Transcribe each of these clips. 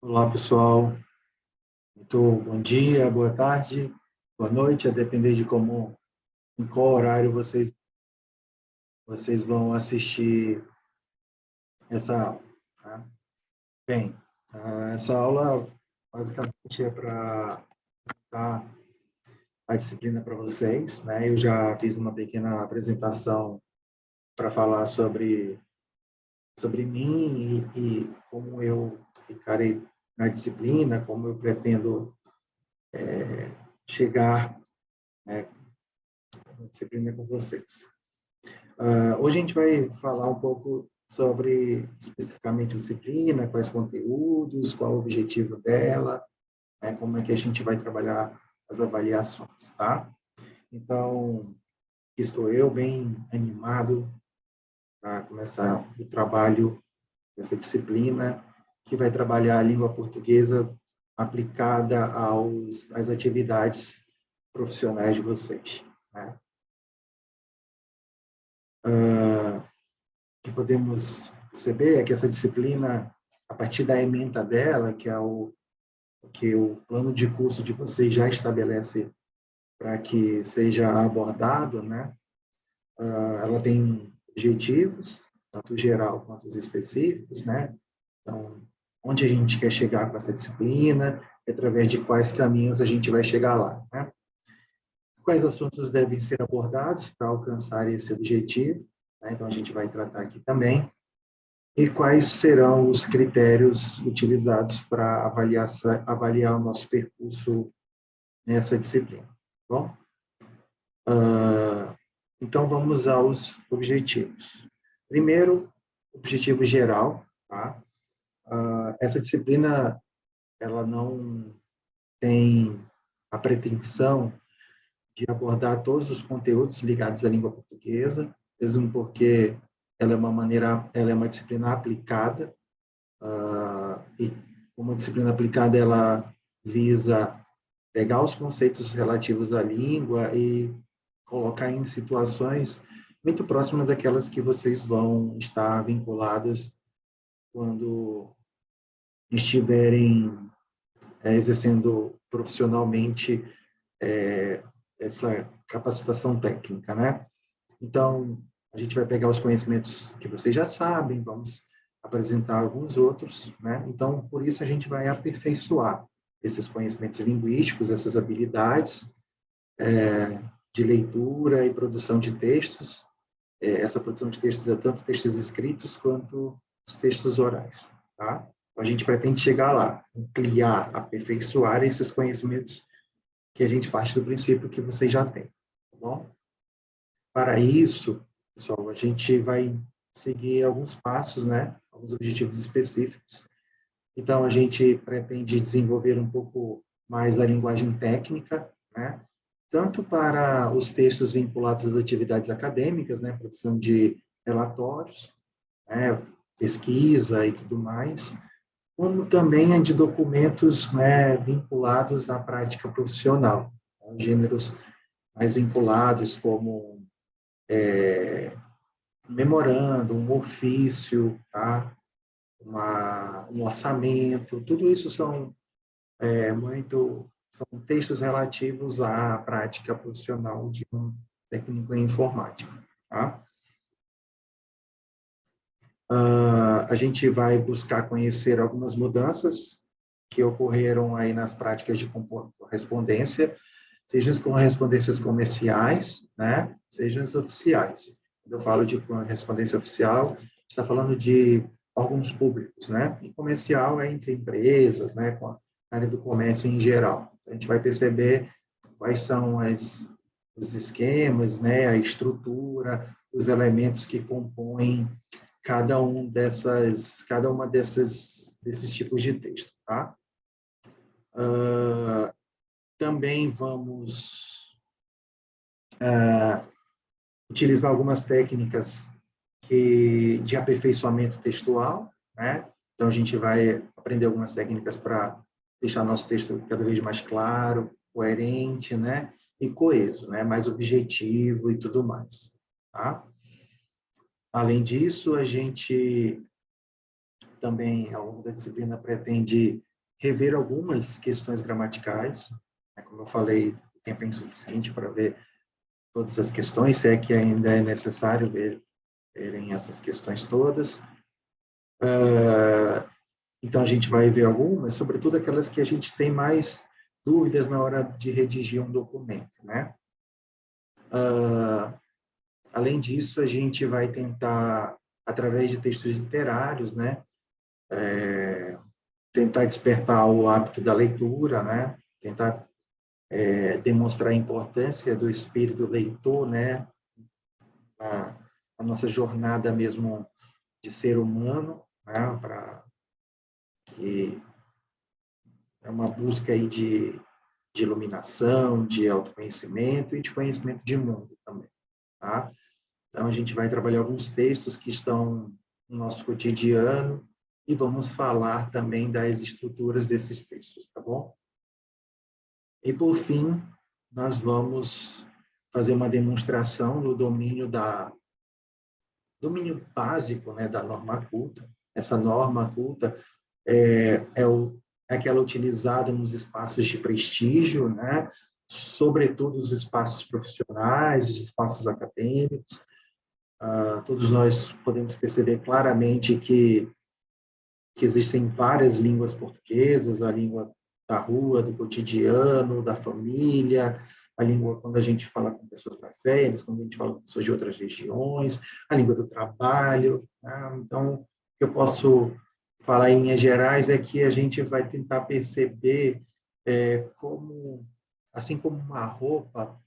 Olá, pessoal. Muito bom dia, boa tarde, boa noite, a depender de em qual horário vocês vão assistir essa aula. Tá? Bem, essa aula basicamente é para dar a disciplina para vocês, né? Eu já fiz uma pequena apresentação para falar sobre mim e como eu ficarei na disciplina, como eu pretendo chegar, né, disciplina com vocês. Hoje a gente vai falar um pouco sobre especificamente a disciplina, quais conteúdos, qual o objetivo dela, né, como é que a gente vai trabalhar as avaliações, tá? Então, estou eu bem animado para começar o trabalho dessa disciplina, que vai trabalhar a língua portuguesa aplicada às atividades profissionais de vocês, né? Que podemos perceber é que essa disciplina, a partir da ementa dela, que é o que o plano de curso de vocês já estabelece para que seja abordado, né? Ela tem objetivos, tanto geral quanto os específicos, né? Então, onde a gente quer chegar com essa disciplina, através de quais caminhos a gente vai chegar lá, né? Quais assuntos devem ser abordados para alcançar esse objetivo, né? Então, a gente vai tratar aqui também. E quais serão os critérios utilizados para avaliar o nosso percurso nessa disciplina? Bom, então vamos aos objetivos. Primeiro, objetivo geral, tá? Essa disciplina, ela não tem a pretensão de abordar todos os conteúdos ligados à língua portuguesa, mesmo porque ela é uma disciplina aplicada, e uma disciplina aplicada ela visa pegar os conceitos relativos à língua e colocar em situações muito próximas daquelas que vocês vão estar vinculados quando estiverem exercendo profissionalmente essa capacitação técnica, né? Então, a gente vai pegar os conhecimentos que vocês já sabem, vamos apresentar alguns outros, né? Então, por isso a gente vai aperfeiçoar esses conhecimentos linguísticos, essas habilidades de leitura e produção de textos. Essa produção de textos é tanto textos escritos quanto os textos orais, tá? Então, a gente pretende chegar lá, ampliar, aperfeiçoar esses conhecimentos que a gente parte do princípio que vocês já têm, tá bom? Para isso, pessoal, a gente vai seguir alguns passos, né? Alguns objetivos específicos. Então, a gente pretende desenvolver um pouco mais a linguagem técnica, né? Tanto para os textos vinculados às atividades acadêmicas, né? Produção de relatórios, né? Pesquisa e tudo mais, como também a de documentos, né? Vinculados à prática profissional. Então, gêneros mais vinculados como memorando, um ofício, tá? Um orçamento, tudo isso são textos relativos à prática profissional de um técnico em informática, tá? A gente vai buscar conhecer algumas mudanças que ocorreram aí nas práticas de correspondência, seja as correspondências comerciais, né, seja as oficiais. Quando eu falo de correspondência oficial, está falando de órgãos públicos, né, e comercial é entre empresas, né, com a área do comércio em geral. A gente vai perceber quais são os esquemas, né, a estrutura, os elementos que compõem cada uma desses tipos de texto, tá? Também vamos utilizar algumas técnicas de aperfeiçoamento textual, né? Então, a gente vai aprender algumas técnicas para deixar nosso texto cada vez mais claro, coerente, né? E coeso, né? Mais objetivo e tudo mais, tá? Além disso, a gente também, ao longo da disciplina, pretende rever algumas questões gramaticais, né? Como eu falei, o tempo é insuficiente para ver todas as questões, se é que ainda é necessário verem essas questões todas. Então, a gente vai ver algumas, sobretudo aquelas que a gente tem mais dúvidas na hora de redigir um documento, né? Além disso, a gente vai tentar, através de textos literários, né, tentar despertar o hábito da leitura, né, tentar demonstrar a importância do espírito leitor, né, a nossa jornada mesmo de ser humano, né, para que é uma busca aí de iluminação, de autoconhecimento e de conhecimento de mundo também, tá? Então, a gente vai trabalhar alguns textos que estão no nosso cotidiano e vamos falar também das estruturas desses textos, tá bom? E, por fim, nós vamos fazer uma demonstração do domínio básico, né, da norma culta. Essa norma culta é aquela utilizada nos espaços de prestígio, né, sobretudo os espaços profissionais, os espaços acadêmicos. Todos nós podemos perceber claramente que existem várias línguas portuguesas, a língua da rua, do cotidiano, da família, a língua quando a gente fala com pessoas mais velhas, quando a gente fala com pessoas de outras regiões, a língua do trabalho, né? Então, o que eu posso falar em linhas gerais é que a gente vai tentar perceber como, assim como uma roupa,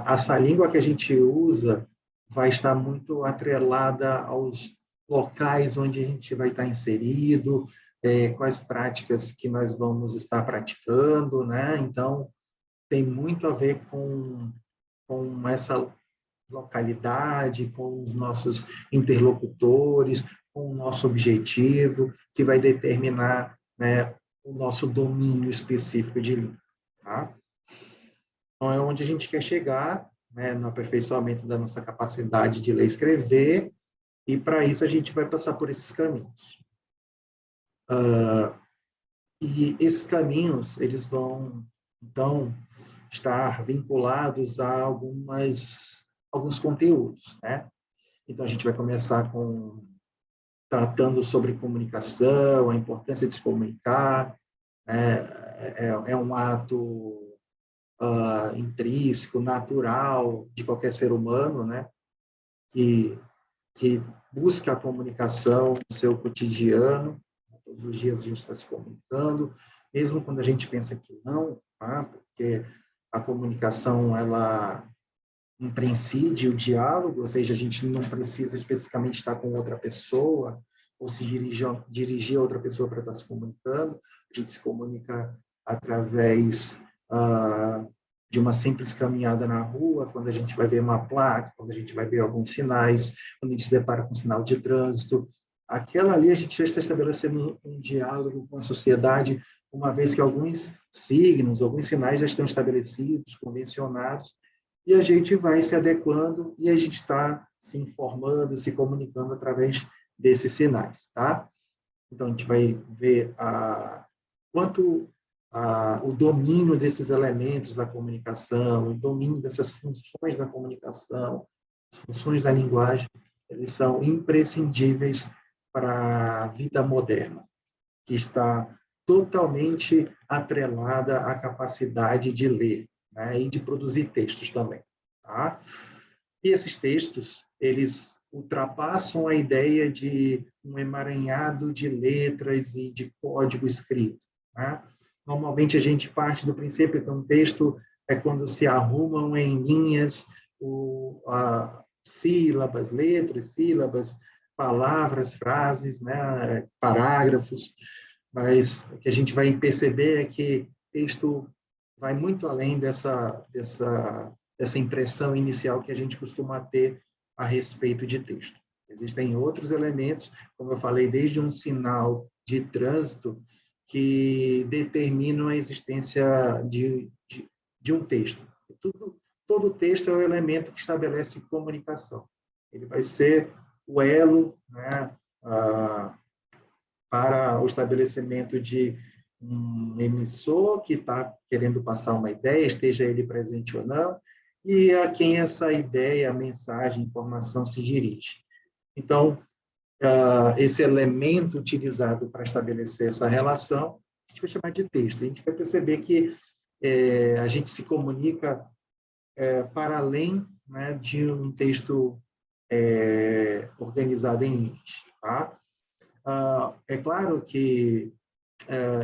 essa língua que a gente usa vai estar muito atrelada aos locais onde a gente vai estar inserido, quais práticas que nós vamos estar praticando, né? Então, tem muito a ver com essa localidade, com os nossos interlocutores, com o nosso objetivo, que vai determinar, né, o nosso domínio específico de língua, tá? Então, é onde a gente quer chegar, né, no aperfeiçoamento da nossa capacidade de ler e escrever, e para isso a gente vai passar por esses caminhos. E esses caminhos, eles vão, então, estar vinculados a alguns conteúdos, né? Então, a gente vai começar tratando sobre comunicação, a importância de se comunicar, né? É um ato intrínseco, natural de qualquer ser humano, né? Que busca a comunicação no seu cotidiano. Todos os dias a gente está se comunicando, mesmo quando a gente pensa que não, tá? Porque a comunicação, ela imprescinde o diálogo, ou seja, a gente não precisa especificamente estar com outra pessoa ou se dirigir a outra pessoa para estar se comunicando. A gente se comunica através de uma simples caminhada na rua, quando a gente vai ver uma placa, quando a gente vai ver alguns sinais, quando a gente se depara com um sinal de trânsito. Aquela ali a gente já está estabelecendo um diálogo com a sociedade, uma vez que alguns signos, alguns sinais já estão estabelecidos, convencionados, e a gente vai se adequando e a gente está se informando, se comunicando através desses sinais, tá? Então, a gente vai ver quanto o domínio desses elementos da comunicação, o domínio dessas funções da comunicação, as funções da linguagem, eles são imprescindíveis para a vida moderna, que está totalmente atrelada à capacidade de ler, né, e de produzir textos também, tá? E esses textos, eles ultrapassam a ideia de um emaranhado de letras e de código escrito, né? Normalmente a gente parte do princípio que um texto é quando se arrumam em linhas sílabas, letras, sílabas, palavras, frases, né, parágrafos, mas o que a gente vai perceber é que texto vai muito além dessa impressão inicial que a gente costuma ter a respeito de texto. Existem outros elementos, como eu falei, desde um sinal de trânsito que determinam a existência de um texto. Todo texto é o elemento que estabelece comunicação. Ele vai ser o elo, né, para o estabelecimento de um emissor que está querendo passar uma ideia, esteja ele presente ou não, e a quem essa ideia, a mensagem, a informação se dirige. Então, esse elemento utilizado para estabelecer essa relação, a gente vai chamar de texto. A gente vai perceber que a gente se comunica para além, né, de um texto organizado em linhas. Tá? É claro que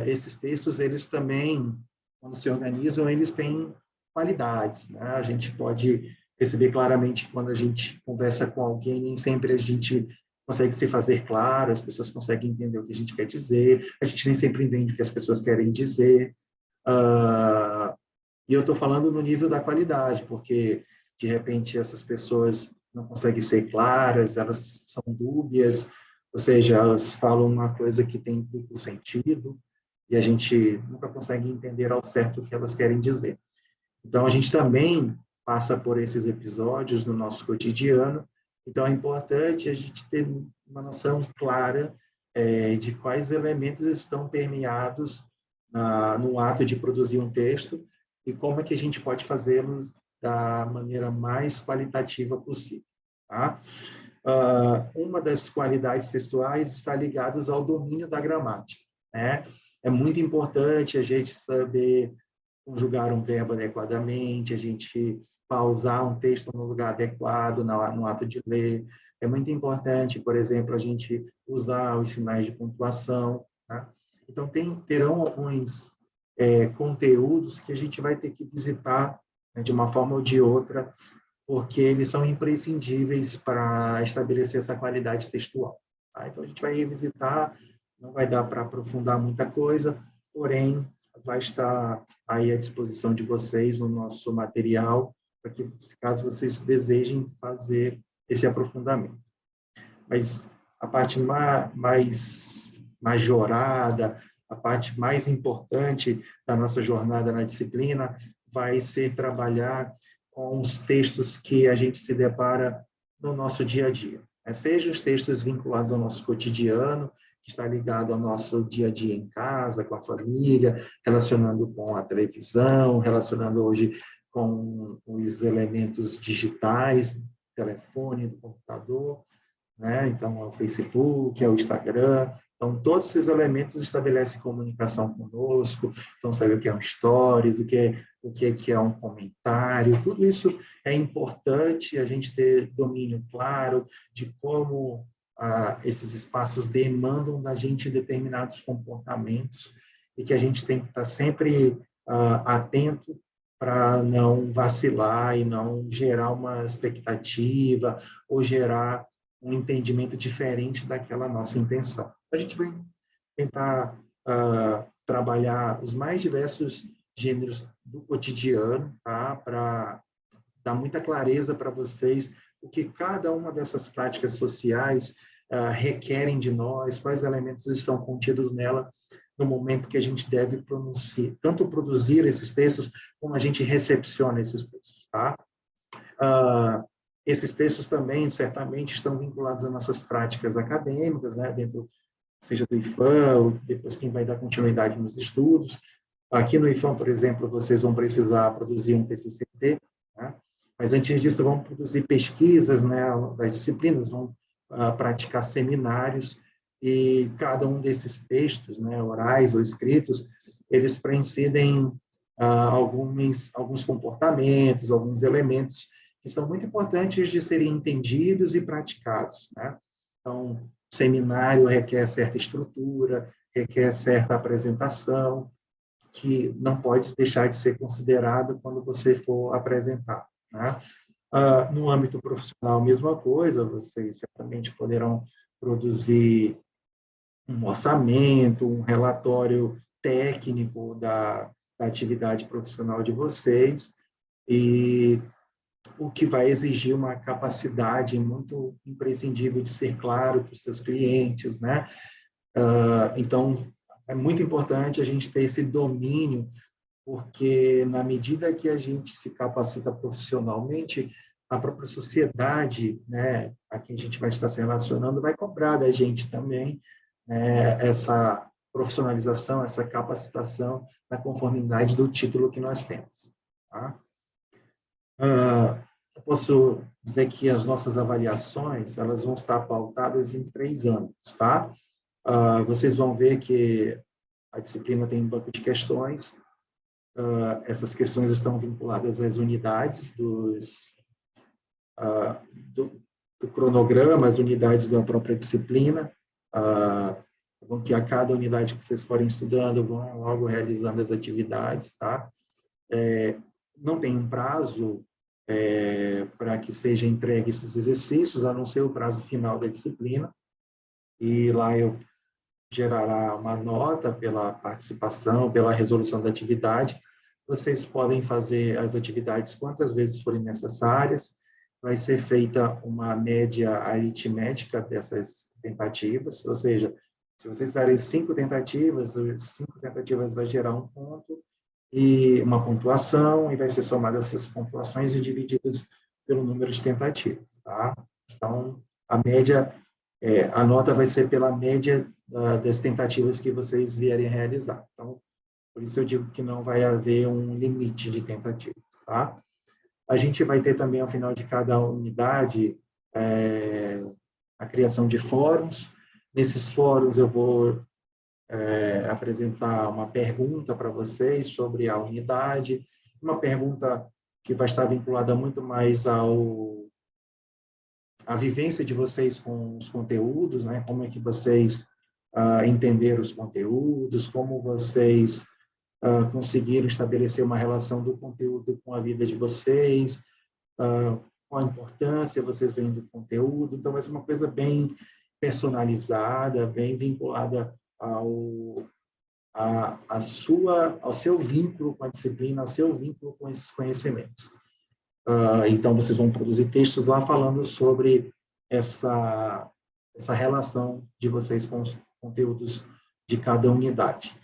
esses textos, eles também, quando se organizam, eles têm qualidades. Né? A gente pode perceber claramente que quando a gente conversa com alguém, nem sempre a gente consegue se fazer claro, as pessoas conseguem entender o que a gente quer dizer, a gente nem sempre entende o que as pessoas querem dizer. E eu estou falando no nível da qualidade, porque, de repente, essas pessoas não conseguem ser claras, elas são dúbias, ou seja, elas falam uma coisa que tem duplo sentido, e a gente nunca consegue entender ao certo o que elas querem dizer. Então, a gente também passa por esses episódios no nosso cotidiano, então é importante a gente ter uma noção clara de quais elementos estão permeados no ato de produzir um texto e como é que a gente pode fazê-lo da maneira mais qualitativa possível. Tá? Uma das qualidades textuais está ligada ao domínio da gramática. Né? É muito importante a gente saber conjugar um verbo adequadamente, a gente pausar um texto no lugar adequado, no ato de ler. É muito importante, por exemplo, a gente usar os sinais de pontuação. Tá? Então, terão alguns conteúdos que a gente vai ter que visitar, né, de uma forma ou de outra, porque eles são imprescindíveis para estabelecer essa qualidade textual. Tá? Então, a gente vai revisitar, não vai dar para aprofundar muita coisa, porém, vai estar aí à disposição de vocês no nosso material, para que, caso vocês desejem fazer esse aprofundamento. Mas a parte mais majorada, a parte mais importante da nossa jornada na disciplina vai ser trabalhar com os textos que a gente se depara no nosso dia a dia. Seja os textos vinculados ao nosso cotidiano, que está ligado ao nosso dia a dia em casa, com a família, relacionando com a televisão, relacionando hoje com os elementos digitais, telefone, do computador, né? Então, é o Facebook, é o Instagram. Então, todos esses elementos estabelecem comunicação conosco, então saber o que é um stories, o que é um comentário, tudo isso é importante a gente ter domínio claro de como esses espaços demandam da gente determinados comportamentos e que a gente tem que estar sempre atento para não vacilar e não gerar uma expectativa ou gerar um entendimento diferente daquela nossa intenção. A gente vai tentar trabalhar os mais diversos gêneros do cotidiano, tá? Para dar muita clareza para vocês o que cada uma dessas práticas sociais requerem de nós, quais elementos estão contidos nela no momento que a gente deve pronunciar, tanto produzir esses textos, como a gente recepciona esses textos. Tá? Esses textos também, certamente, estão vinculados às nossas práticas acadêmicas, né, dentro, seja do IFAM, ou depois quem vai dar continuidade nos estudos. Aqui no IFAM, por exemplo, vocês vão precisar produzir um TCC, né, mas antes disso vão produzir pesquisas, né, das disciplinas, vão praticar seminários, e cada um desses textos, né, orais ou escritos, eles preincidem alguns comportamentos, alguns elementos que são muito importantes de serem entendidos e praticados. Né? Então, o seminário requer certa estrutura, requer certa apresentação, que não pode deixar de ser considerado quando você for apresentar. Né? No âmbito profissional, mesma coisa, vocês certamente poderão produzir um orçamento, um relatório técnico da atividade profissional de vocês, e o que vai exigir uma capacidade muito imprescindível de ser claro para os seus clientes, né? Então, é muito importante a gente ter esse domínio, porque na medida que a gente se capacita profissionalmente, a própria sociedade, né, a quem a gente vai estar se relacionando, vai cobrar da gente também, né, profissionalização, essa capacitação na conformidade do título que nós temos. Tá? Eu posso dizer que as nossas avaliações elas vão estar pautadas em 3 âmbitos. Tá? Vocês vão ver que a disciplina tem um banco de questões. Essas questões estão vinculadas às unidades do cronograma, às unidades da própria disciplina, que a cada unidade que vocês forem estudando vão logo realizando as atividades. Tá? Não tem um prazo para que seja entregue esses exercícios, a não ser o prazo final da disciplina, e lá eu gerará uma nota pela participação, pela resolução da atividade. Vocês podem fazer as atividades quantas vezes forem necessárias, vai ser feita uma média aritmética dessas tentativas, ou seja, se vocês darem 5 tentativas, 5 tentativas vai gerar um ponto, e uma pontuação, e vai ser somada essas pontuações e divididas pelo número de tentativas. Tá? Então, a nota vai ser pela média das tentativas que vocês vierem a realizar. Então, por isso eu digo que não vai haver um limite de tentativas. Tá? A gente vai ter também, ao final de cada unidade, a criação de fóruns. Nesses fóruns, eu vou apresentar uma pergunta para vocês sobre a unidade, uma pergunta que vai estar vinculada muito mais à vivência de vocês com os conteúdos, né? Como é que vocês entenderam os conteúdos, como vocês conseguiram estabelecer uma relação do conteúdo com a vida de vocês, qual a importância vocês veem do conteúdo. Então, vai ser uma coisa bem personalizada, bem vinculada ao seu vínculo com a disciplina, ao seu vínculo com esses conhecimentos. Então, vocês vão produzir textos lá falando sobre essa relação de vocês com os conteúdos de cada unidade.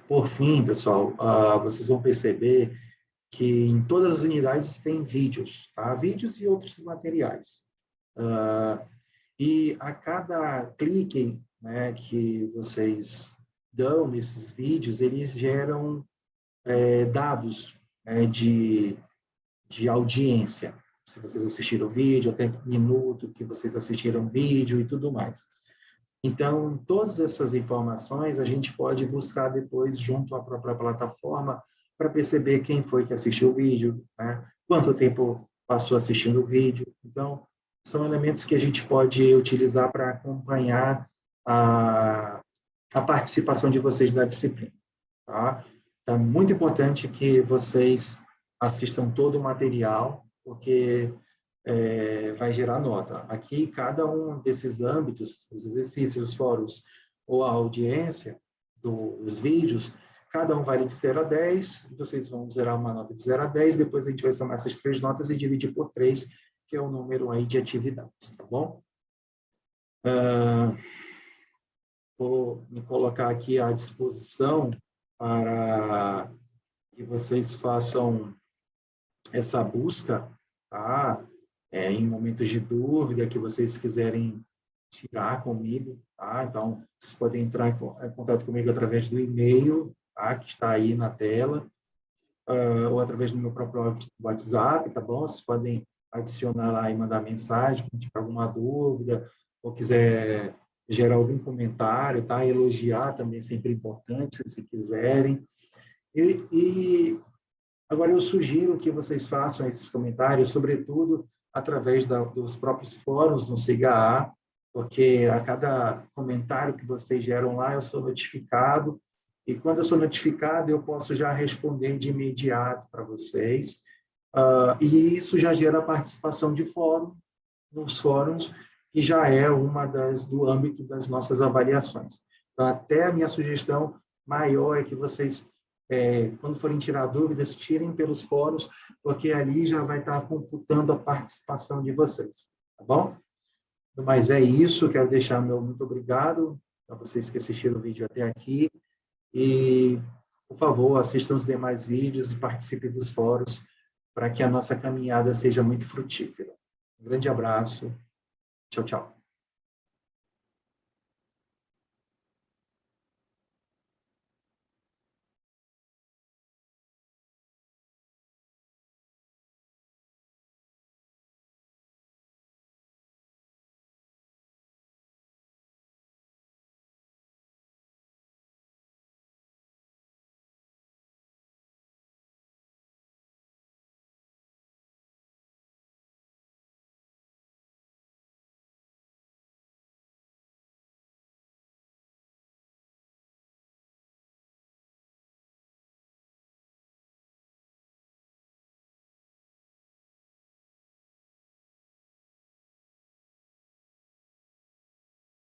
Por fim, pessoal, vocês vão perceber que em todas as unidades tem vídeos, tá? Vídeos e outros materiais. E a cada clique, né, que vocês dão nesses vídeos, eles geram dados, né, de audiência. Se vocês assistiram o vídeo, até minuto que vocês assistiram o vídeo e tudo mais. Então, todas essas informações a gente pode buscar depois junto à própria plataforma para perceber quem foi que assistiu o vídeo, né? Quanto tempo passou assistindo o vídeo. Então, são elementos que a gente pode utilizar para acompanhar a participação de vocês na disciplina. Tá? Então, é muito importante que vocês assistam todo o material, porque vai gerar nota. Aqui, cada um desses âmbitos, os exercícios, os fóruns ou a audiência dos vídeos, cada um vale de 0 a 10, vocês vão zerar uma nota de 0 a 10, depois a gente vai somar essas 3 notas e dividir por 3, que é o número aí de atividades, tá bom? Vou me colocar aqui à disposição para que vocês façam essa busca, tá? Em momentos de dúvida que vocês quiserem tirar comigo, tá? Então, vocês podem entrar em contato comigo através do e-mail, tá? Que está aí na tela, ou através do meu próprio WhatsApp, tá bom? Vocês podem adicionar lá e mandar mensagem, se tiver alguma dúvida, ou quiser gerar algum comentário, tá? Elogiar também é sempre importante, se quiserem. E agora eu sugiro que vocês façam esses comentários, sobretudo através dos próprios fóruns no SIGA, porque a cada comentário que vocês geram lá, eu sou notificado, e quando eu sou notificado, eu posso já responder de imediato para vocês, e isso já gera participação de fórum, nos fóruns, que já é uma do âmbito das nossas avaliações. Então, até a minha sugestão maior é que vocês, quando forem tirar dúvidas, tirem pelos fóruns, porque ali já vai estar computando a participação de vocês, tá bom? Mas é isso, quero deixar meu muito obrigado a vocês que assistiram o vídeo até aqui, e, por favor, assistam os demais vídeos e participem dos fóruns, para que a nossa caminhada seja muito frutífera. Um grande abraço. Tchau, tchau.